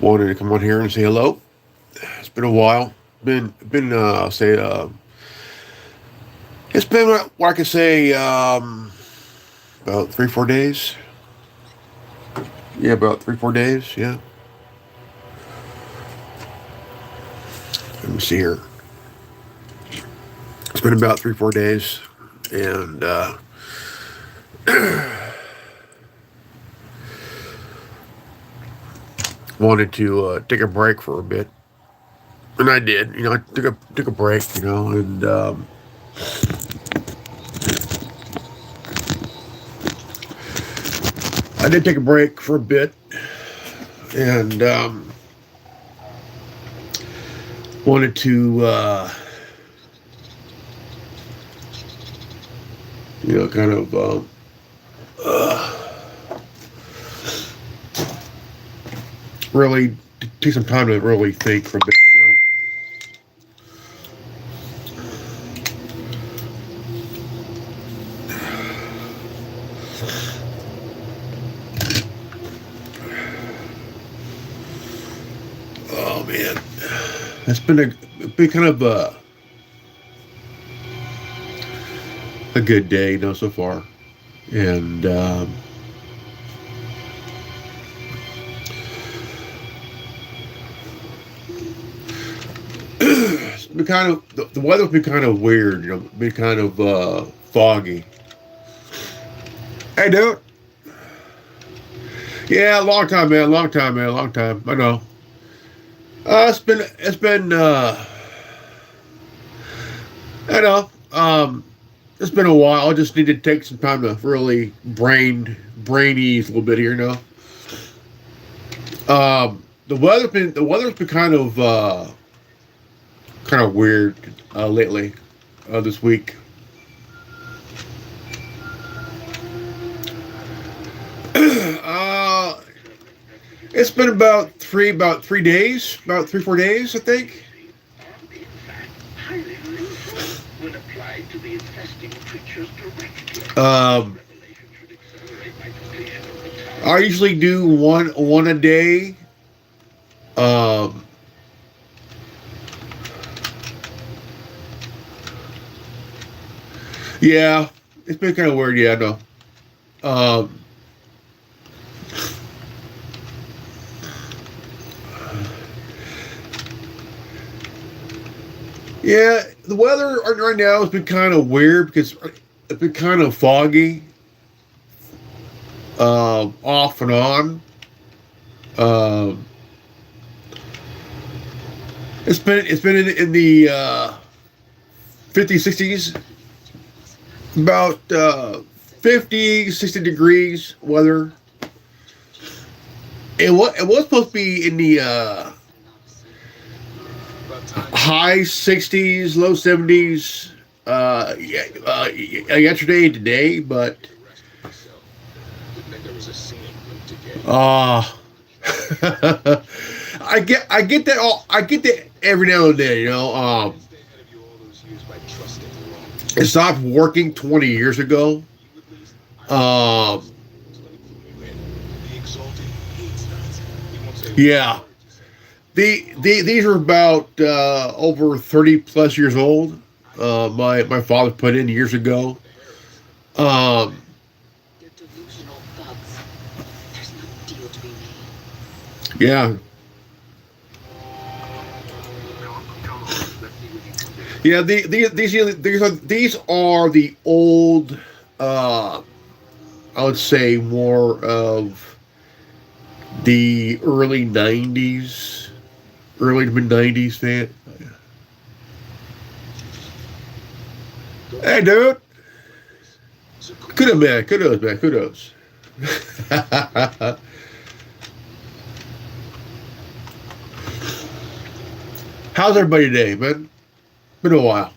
wanted to come on here and say hello. It's been a while. It's been what I could say about 3 4 days. Yeah, about 3 4 days. Yeah. Let me see here. It's been about 3 4 days, and wanted to take a break for a bit, and I did. I took a break. And I did take a break for a bit, and wanted to kind of really take some time to really think for a bit. Oh man, it's been kind of a good day, so far, and it's been kind of the weather's been kind of weird. Been kind of foggy. Hey, dude. Yeah, long time, man. Long time, man. Long time. I know. It's been I know. It's been a while. I just need to take some time to really brain ease a little bit here. The weather's been kind of weird lately. This week. uh, it's been about 3 days, about 3 4 days, I think. Um, I usually do one a day. Um, yeah, it's been kind of weird. Yeah, I know. Um, yeah, the weather right now has been kind of weird because it's been kind of foggy, off and on. Um, it's been in the 50s, 60s, about 50, 60 degrees weather. It was supposed to be in the high 60s, low 70s yesterday and today, but uh I get that every now and then. It stopped working 20 years ago. Um, yeah, these are about over 30 plus years old. My father put in years ago. Um, yeah, yeah. These are the old. Uh, I would say more of the early to mid '90s fan. Hey, dude. Kudos, man. Kudos. How's everybody today, man? Been a while.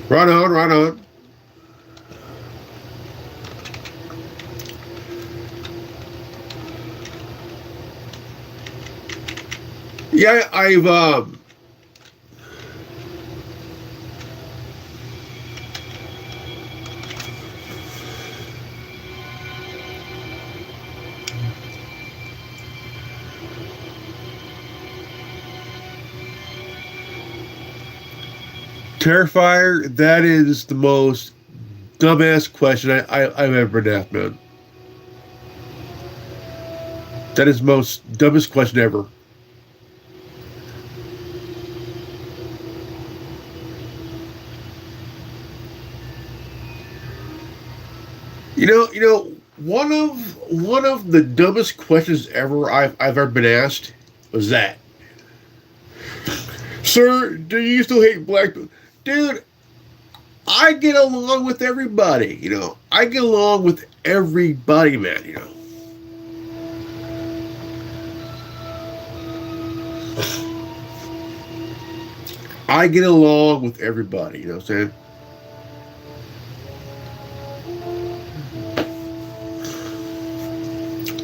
Right on, right on. Yeah, I've Terrifier, that is the most dumbass question I've ever been asked, man. That is the most dumbest question ever. One of the dumbest questions I've ever been asked was that, sir, do you still hate black people? Dude, I get along with everybody, I get along with everybody, man. I get along with everybody, you know what I'm saying?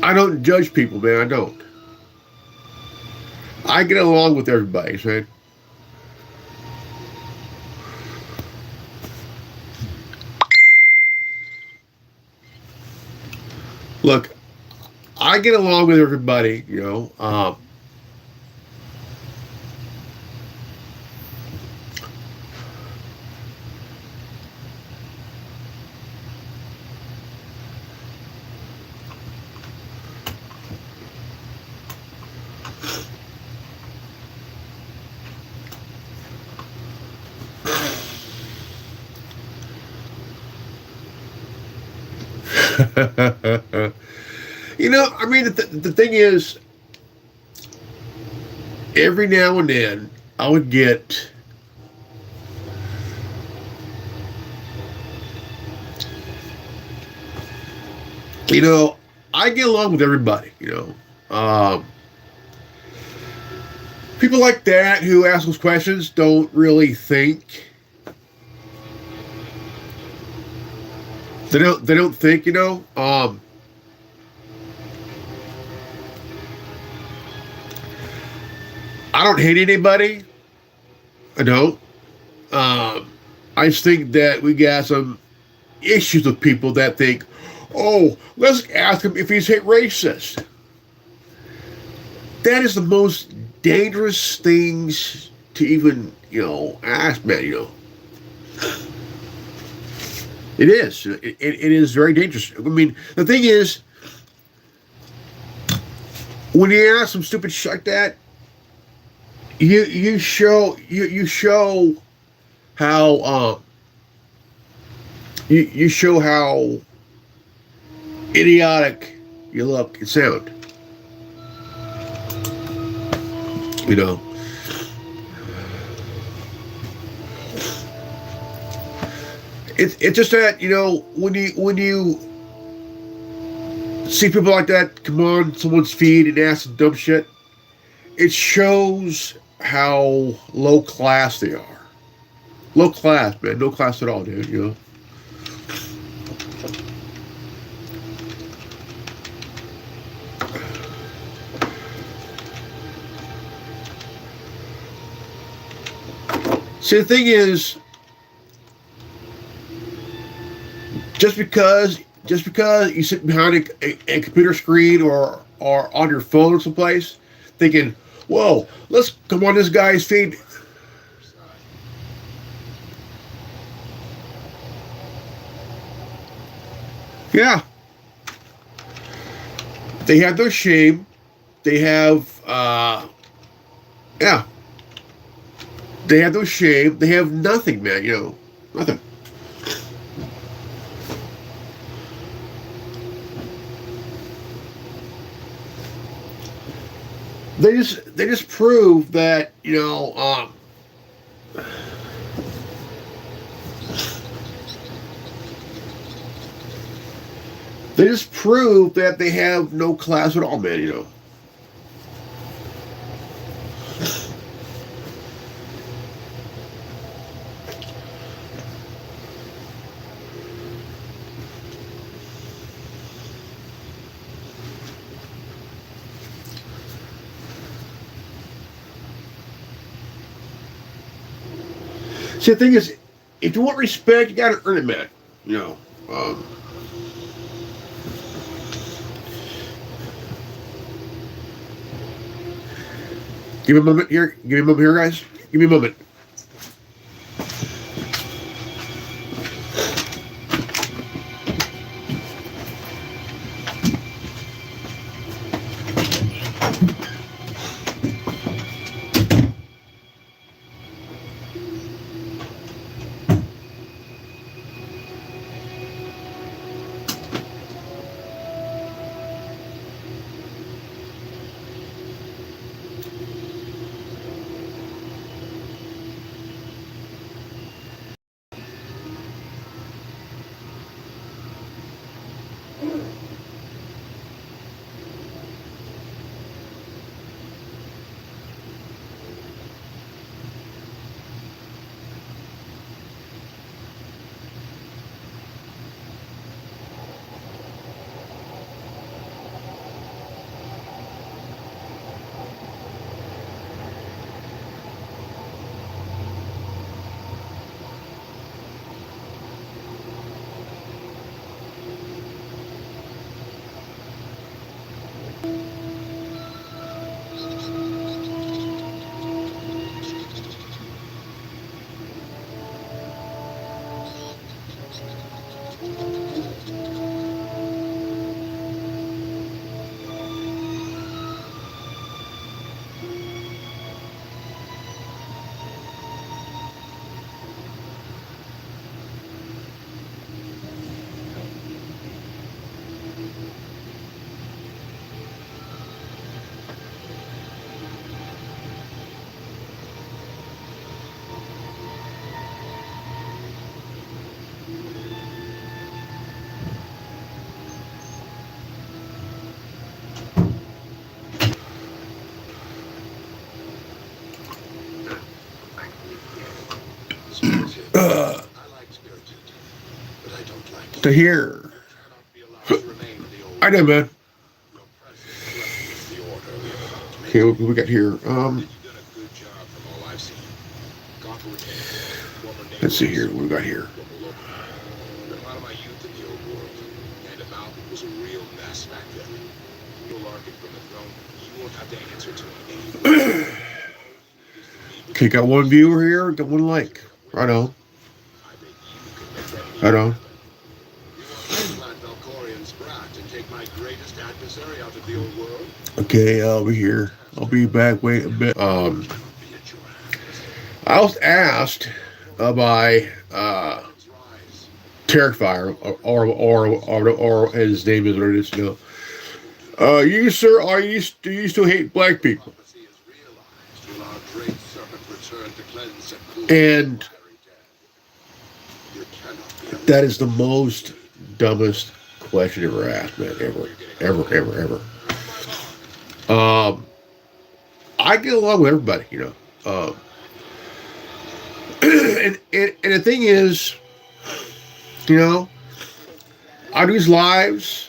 I don't judge people, man. I don't. I get along with everybody, man. Look, I get along with everybody, I mean, the thing is, every now and then, I would get I get along with everybody. People like that who ask those questions don't really think. They don't think. I don't hate anybody. I don't. I just think that we got some issues with people that think, oh, let's ask him if he's racist. That is the most dangerous things to even, ask, man. It is. It is very dangerous. I mean, the thing is, when you ask some stupid shit like that, you show how you show how idiotic you look and sound. It's just that when you see people like that come on someone's feed and ask some dumb shit, it shows how low class they are. Low class, man. No class at all, dude. See, the thing is, just because you sit behind a computer screen or on your phone or someplace, thinking, "Whoa, let's come on this guy's feed." Yeah, they have no shame. They have, yeah, they have no shame. They have nothing, man. Nothing. They just prove that they just prove that they have no class at all, man. See, the thing is, if you want respect, you gotta earn it, man. Give me a moment here. Give me a moment here, guys. Give me a moment. uh, to hear. I know, man. Okay, what we got here? Let's see here. What we got here? Okay, got one viewer here. Got one like. Right on. Right on. Okay, over here. I'll be back. Wait a bit. I was asked by Terrifier, or his name is, what it is, you know. You sir, do you still hate black people? And that is the most dumbest question ever asked, man. Ever. I get along with everybody, you know. And the thing is, you know, I do these lives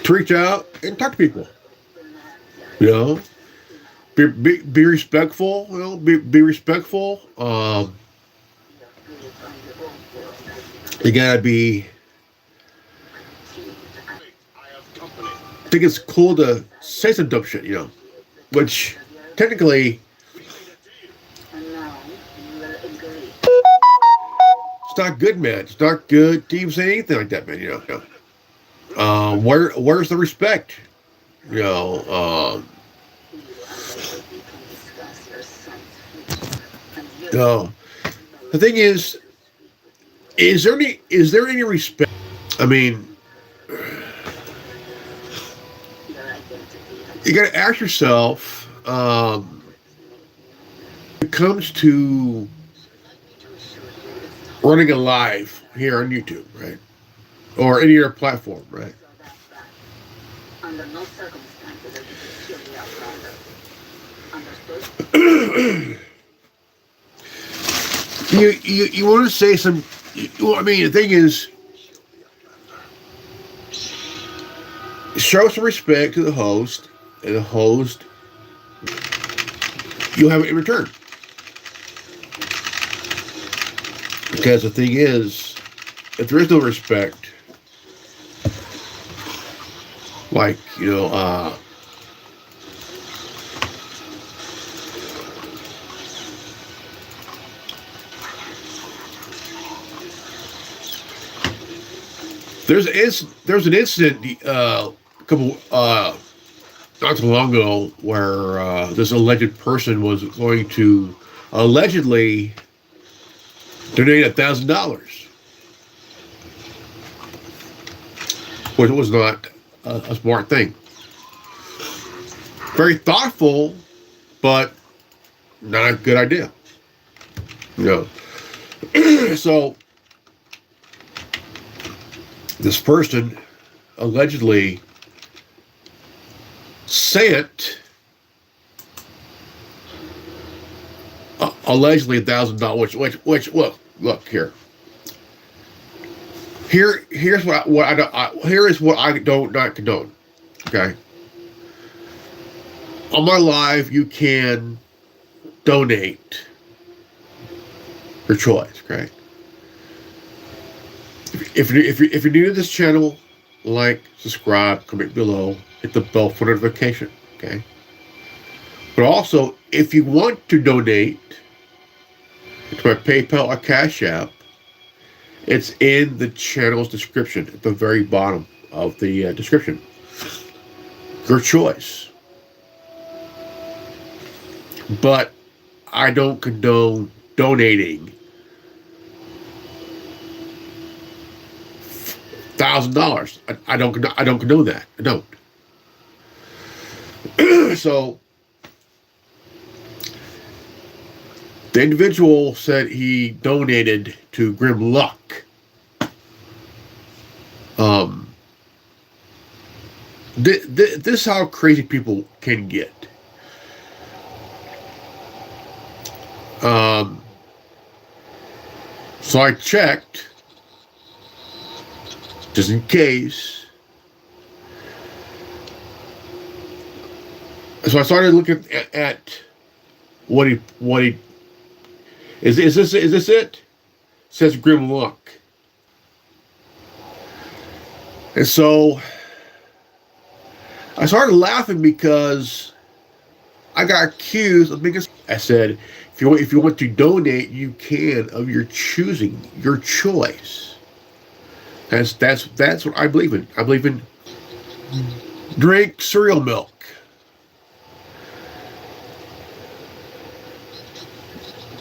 to reach out and talk to people. You know, be respectful. You know, be respectful. You gotta be. I think it's cool to say some dumb shit, you know, which technically it's not good, man. It's not good to even say anything like that, man. You know, where's the respect? You know, no. The thing is there any respect? I mean, you got to ask yourself. When it comes to running a live here on YouTube, right? Or any other platform, right? you want to say some, I mean, the thing is, show some respect to the host, and the host, you'll have it in return. Because the thing is, if there is no respect, like, you know, there's an incident a couple not too long ago where this alleged person was going to allegedly donate $1,000, which was not a smart thing. Very thoughtful, but not a good idea. You know, so this person allegedly sent allegedly $1,000, which look here. Here's what I don't not condone. Okay, on my live you can donate your choice. Okay, if you're new to this channel, like, subscribe, comment below, hit the bell for notification. Okay, but also if you want to donate to my PayPal or Cash App, it's in the channel's description at the very bottom of the description. Your choice. But I don't condone donating $1,000. I don't condone that. I don't. So the individual said he donated to Grim Luck. This is how crazy people can get. So I checked, just in case. So I started looking at what he is this it? It says grim luck. And so I started laughing because I got accused of being a... I said, if you want to donate, you can, of your choosing, your choice. That's what I believe in. I believe in drink cereal milk.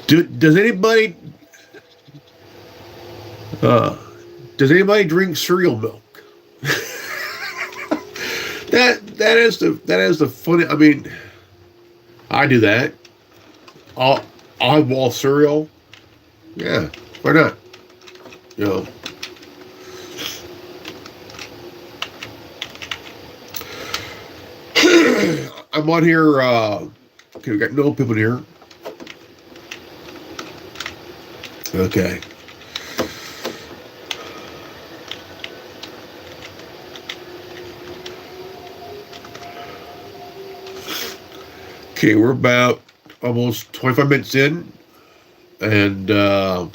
Does anybody drink cereal milk? that is the funny. I mean, I do that. I'll have wall cereal. Yeah, why not? You know. I'm on here. Okay, we got no people here. Okay. Okay, we're about almost 25 minutes in, and right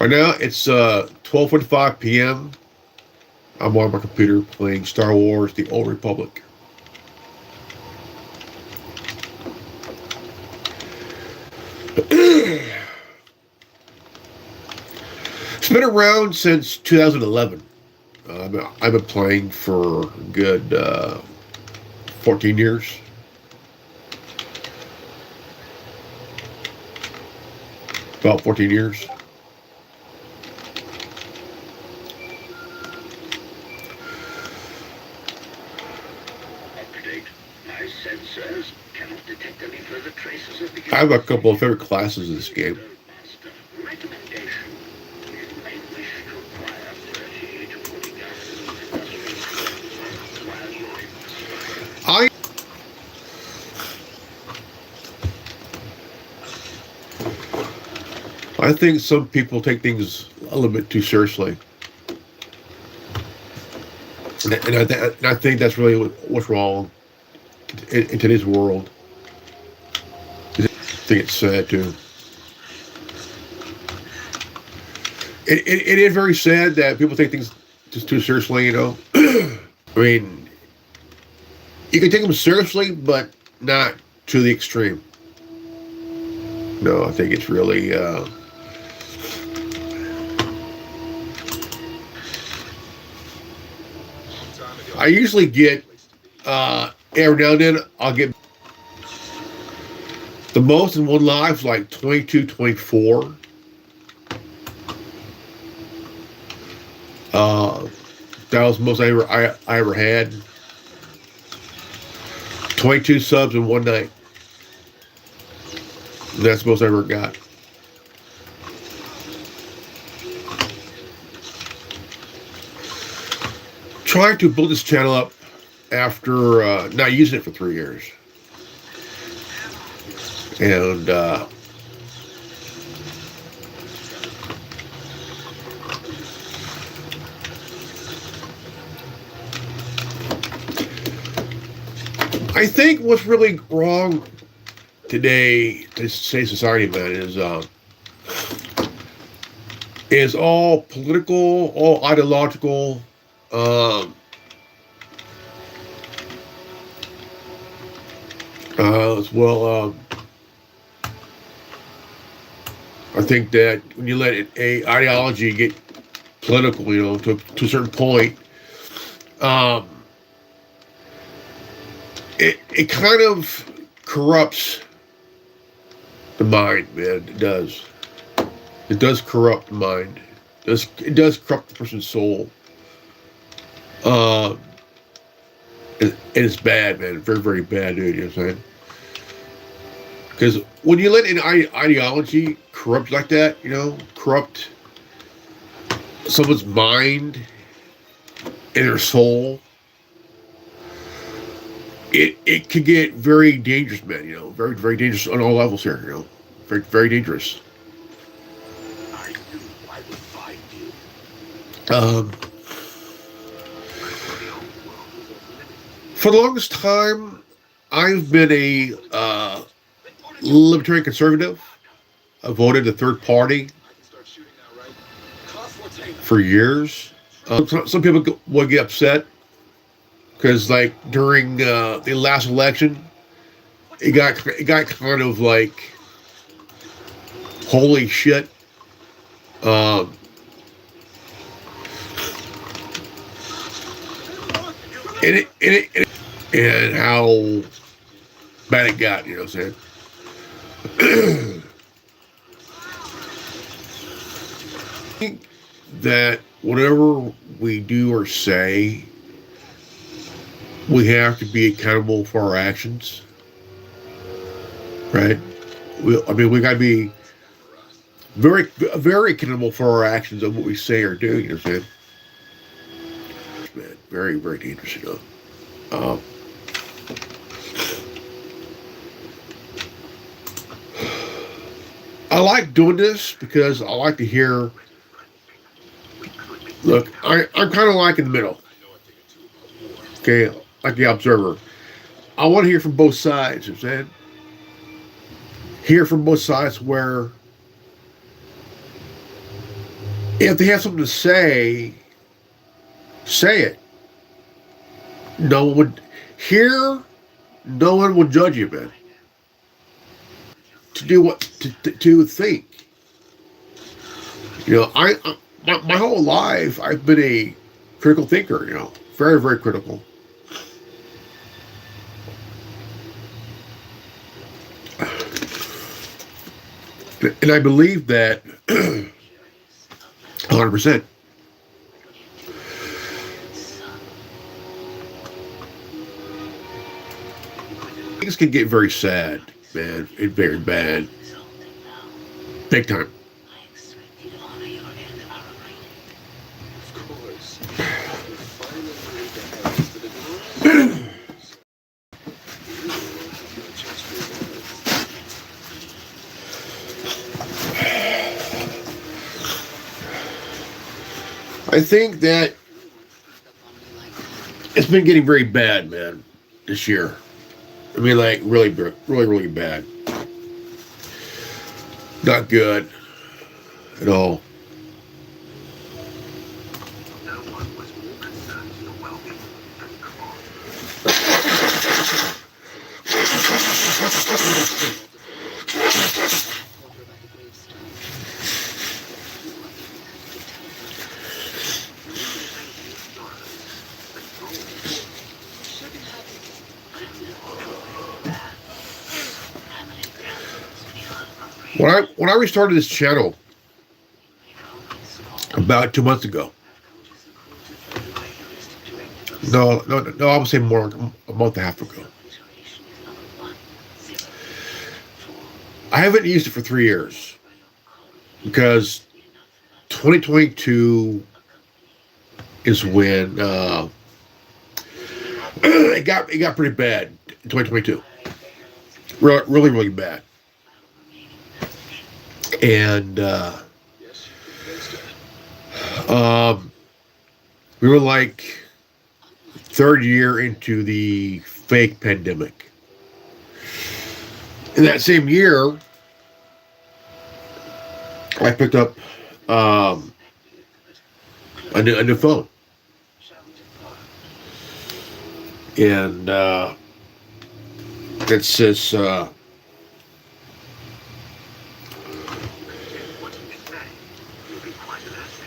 now it's 12:45 p.m. I'm on my computer playing Star Wars: The Old Republic. It's been around since 2011. I've been playing for a good 14 years. About 14 years. I have a couple of favorite classes in this game. I think some people take things a little bit too seriously. And I think that's really what's wrong in today's world. I think it's sad too. It is very sad that people take things just too seriously, you know. I mean, you can take them seriously, but not to the extreme. No, I think it's really... I usually get, every now and then, I'll get the most in one live, like 22, 24. That was the most I ever had. 22 subs in one night. And that's the most I ever got. Trying to build this channel up after not using it for 3 years. And I think what's really wrong today, to say society, man, is all political, all ideological. As well, I think that when you let a ideology get political, you know, to a certain point, it kind of corrupts the mind, man. It does. It does corrupt the mind. It does corrupt the person's soul. And it's bad, man. Very, very bad, dude. You know what I'm saying? Because when you let an ideology corrupt like that, you know, corrupt someone's mind and their soul, it can get very dangerous, man. Very very dangerous on all levels here. Very very dangerous. Um, for the longest time, I've been a libertarian conservative. I voted a third party for years. Some people would get upset because, like, during the last election, it got kind of like, holy shit. Um, and how bad it got. You know what I'm saying? I think that whatever we do or say, we have to be accountable for our actions, right? We got to be very, very accountable for our actions of what we say or do. You know what I'm saying? Man, very, very dangerous. Um, I like doing this because I like to hear. Look, I'm kind of like in the middle. Okay, like the observer. I want to hear from both sides. You know what I'm saying? Hear from both sides where if they have something to say it. No one would hear. No one would judge you, man. To do what? To think. My whole life I've been a critical thinker. Very very critical. And I believe that 100%. Things can get very sad, man, and very bad. Big time. I think that it's been getting very bad, man, this year. I mean, like, really, really, really bad. Not good at all. When I restarted this channel about 2 months ago, no, I would say more, a month and a half ago. I haven't used it for 3 years because 2022 is when it got pretty bad in 2022. Really, really bad. And we were like third year into the fake pandemic. In that same year, I picked up a new phone. And it's this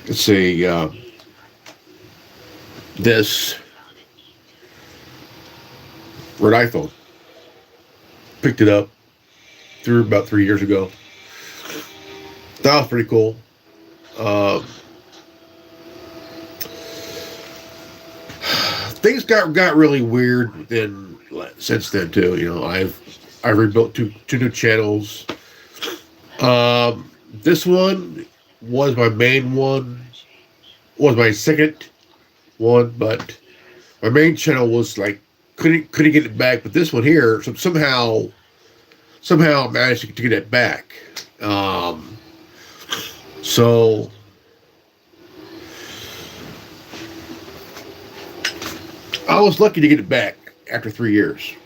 it's a this red iPhone. Picked it up through about 3 years ago. That was pretty cool. Things got really weird since then too. I've rebuilt two new channels. This one was my main one. was my second one, but my main channel was like couldn't get it back. But this one here, somehow managed to get it back. So I was lucky to get it back after 3 years.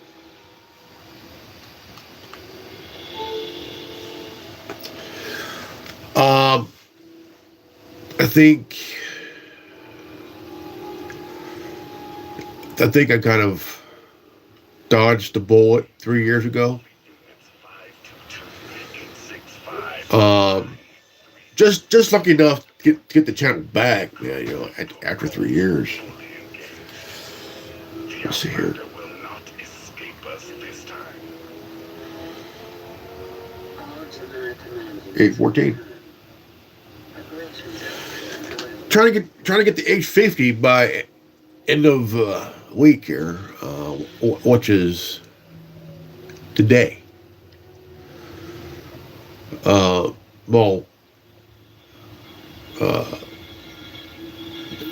I think I kind of dodged the bullet 3 years ago. Just lucky enough to get the channel back, yeah, after 3 years. Let's see here. 814. Trying to get the 850 by end of week here, which is today.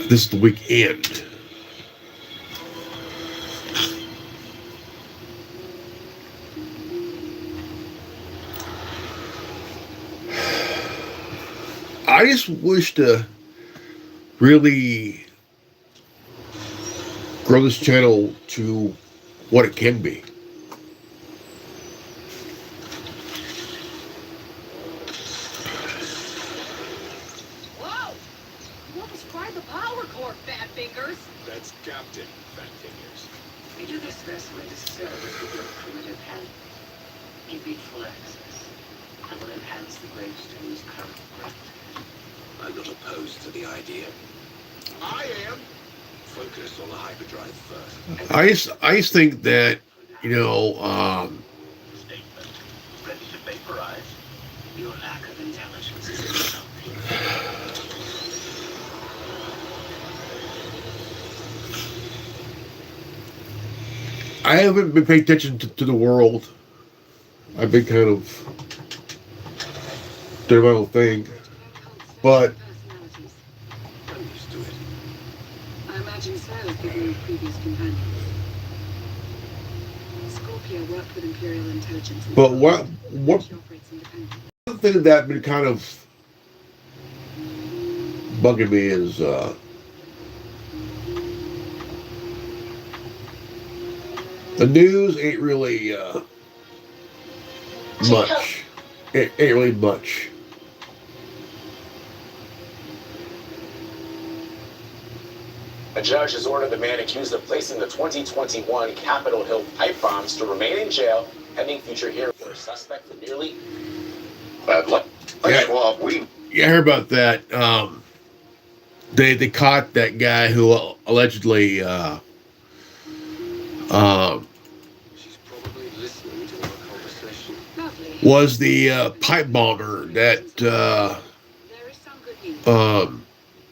This is the weekend. I just wish to really grow this channel to what it can be. Whoa! You almost fried the power cord, Fat Fingers. That's Captain Fat Fingers. We do this vessel a disservice with your primitive hand. Give it full access, and will enhance the gravestone's current breadth. I'm not opposed to the idea. I am. Focus on the hyperdrive first. I just think that, Statement. Ready to vaporize? Your lack of intelligence is insulting. I haven't been paying attention to the world. I've been kind of doing my own thing. But I'm used to it. I imagine so, given your previous companions. Scorpio worked with Imperial intelligence. But what She operates independently. one thing that been kind of bugging me is the news ain't really much. It ain't really much. A judge has ordered the man accused of placing the 2021 Capitol Hill pipe bombs to remain in jail pending future hearing for a suspect for nearly Yeah. Yeah, I heard about that. They caught that guy who allegedly She's probably listening to our conversation. Lovely. was the pipe bomber that There is some good news.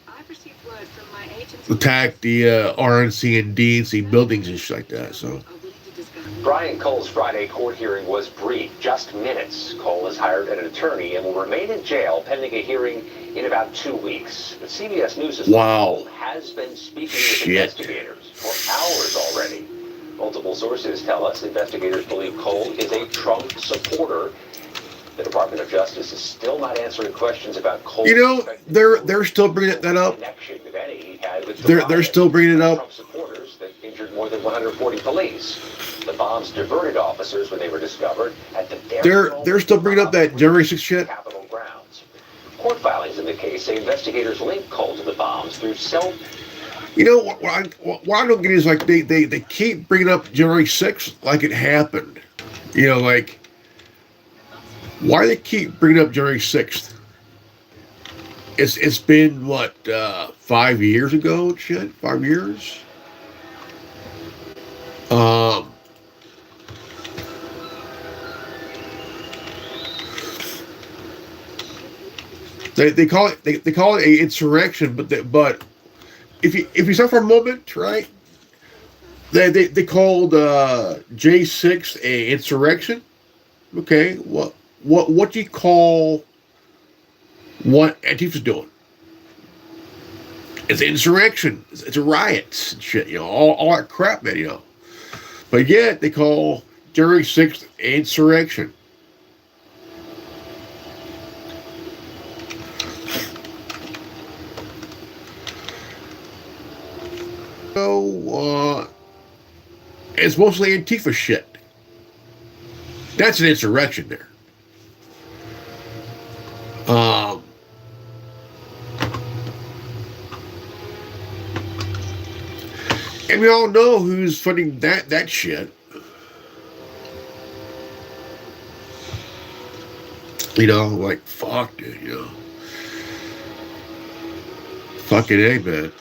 I've received word from my agents. attacked the RNC and DNC buildings and shit like that. So Are willing to discuss. Brian Cole's Friday court hearing was brief, just minutes. Cole has hired an attorney and will remain in jail pending a hearing in about 2 weeks. But CBS News is Wow. has been speaking with Shit. investigators for hours already. Multiple sources tell us investigators believe Cole is a Trump supporter. The Department of Justice is still not answering questions about Cole's they're still bringing that up. connection, if any, he had with They're still bringing it up. Trump supporters that injured more than 140 police. The bombs diverted officers when they were discovered at the They're still bringing up that January 6th shit. Capitol grounds. Court filings in the case say investigators linked Cole to the bombs through What I don't get is like they keep bringing up January 6th like it happened. Like why they keep bringing up January 6th? It's been what 5 years ago? Shit, 5 years. They call it a insurrection, but if you stop for a moment, right? They called J6 a insurrection. Okay, what do you call what Antifa's doing? It's insurrection. It's a riots and shit. All that crap, man. But yet they call January 6th insurrection. So, it's mostly Antifa shit. That's an insurrection there. And we all know who's funding that shit. Like, fuck, dude, Fucking A, man,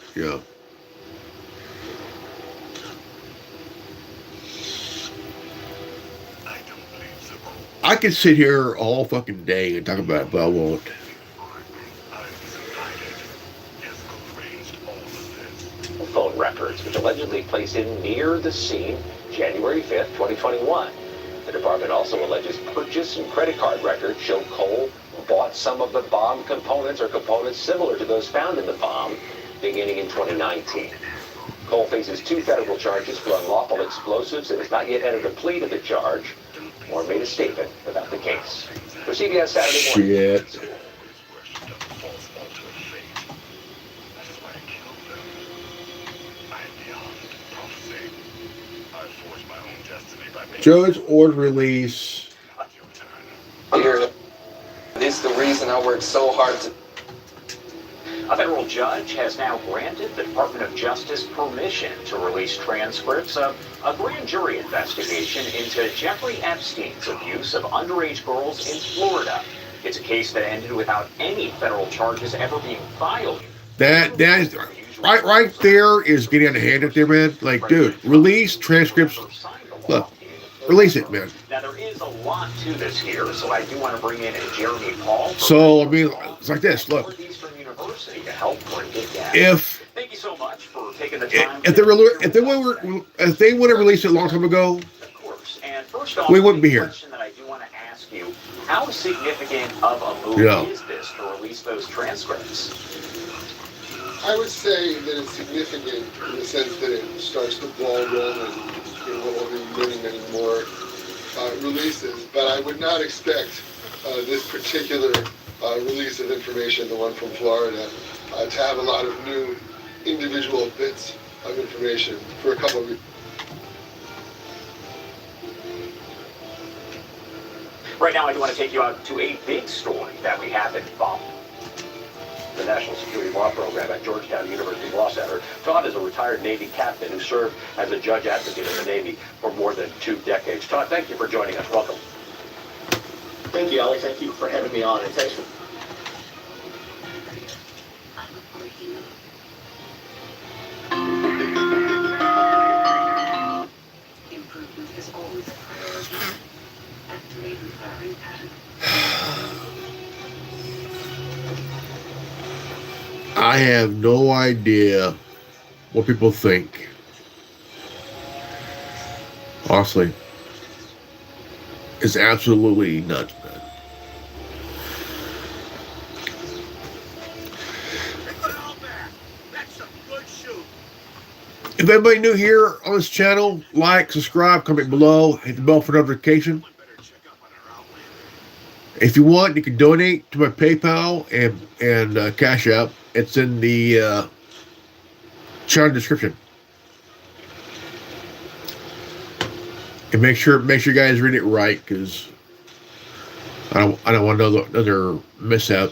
I could sit here all fucking day and talk about it, but I won't. Phone records, which allegedly placed him near the scene January 5th, 2021. The department also alleges purchase and credit card records show Cole bought some of the bomb components or components similar to those found in the bomb beginning in 2019. Cole faces 2 federal charges for unlawful explosives and has not yet entered a plea to the charge or made a statement about the case. For CBS Saturday morning. Shit. Judge ordered release. Here, this is the reason I worked so hard to. A federal judge has now granted the Department of Justice permission to release transcripts of a grand jury investigation into Jeffrey Epstein's abuse of underage girls in Florida. It's a case that ended without any federal charges ever being filed. That is right there is getting out of hand up there, man. Like, dude, release transcripts. Look, release it, man. Now, there is a lot to this here, so I do want to bring in Jeremy Paul. So, I mean, it's like this. Look, University to help break it down. Thank you so much for taking the time. If they would have released it a long time ago, of course. And first off, we wouldn't be here. Question that I do want to ask you: how significant of a move is this to release those transcripts? I would say that it's significant in the sense that it starts the ball rolling. We'll be many more releases, but I would not expect this particular release of information, the one from Florida, to have a lot of new individual bits of information for a couple of reasons. Right now, I do want to take you out to a big story that we have involved. The National Security Law Program at Georgetown University Law Center. Todd is a retired Navy captain who served as a judge advocate in the Navy for more than 2 decades. Todd, thank you for joining us. Welcome. Thank you, Ali. Thank you for having me on, and thanks for... Improvement is always a priority. Activating firing pattern. I have no idea what people think. Honestly, it's absolutely nuts, man. If anybody new here on this channel, like, subscribe, comment below, hit the bell for notification. If you want, you can donate to my PayPal and Cash App. It's in the channel description. And make sure you guys read it right, because I don't want another mishap.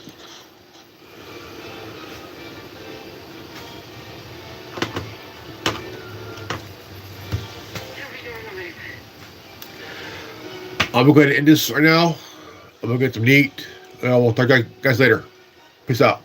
I'm going to end this right now. I'm going to get some neat. We'll talk to you guys later. Peace out.